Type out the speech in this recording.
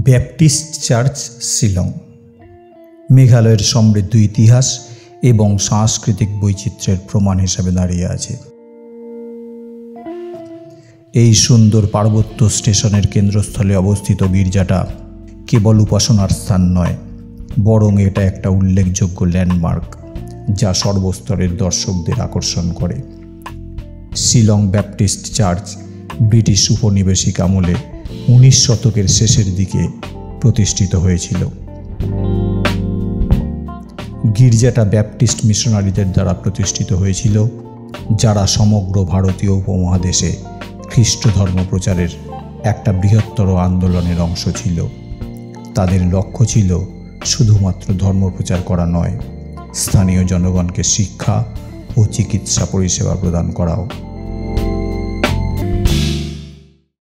Baptist church Shillong মেঘালয়ের সমৃদ্ধ ইতিহাস এবং সাংস্কৃতিক বৈচিত্র্যের প্রমাণ হিসেবে দাঁড়িয়ে আছে। এই সুন্দর পার্বত্য স্টেশনের কেন্দ্রস্থলে অবস্থিত গির্জাটা কেবল উপাসনার স্থান নয়, বরং এটা একটা উল্লেখযোগ্য ল্যান্ডমার্ক যা সর্বস্তরের দর্শকদের আকর্ষণ করে। শিলং ব্যাপটিস্ট চার্চ ব্রিটিশ উপনিবেশিক আমলে 19 শতকের শেষের দিকে প্রতিষ্ঠিত হয়েছিল। গির্জাটা ব্যাপটিস্ট মিশনারিদের দ্বারা প্রতিষ্ঠিত হয়েছিল, যারা সমগ্র ভারতীয় উপমহাদেশে খ্রিস্ট ধর্ম প্রচারের একটা বৃহত্তর আন্দোলনের অংশ ছিল। তাদের লক্ষ্য ছিল শুধুমাত্র ধর্ম প্রচার করা নয়, স্থানীয় জনগণকে শিক্ষা ও চিকিৎসা পরিষেবা প্রদান করাও।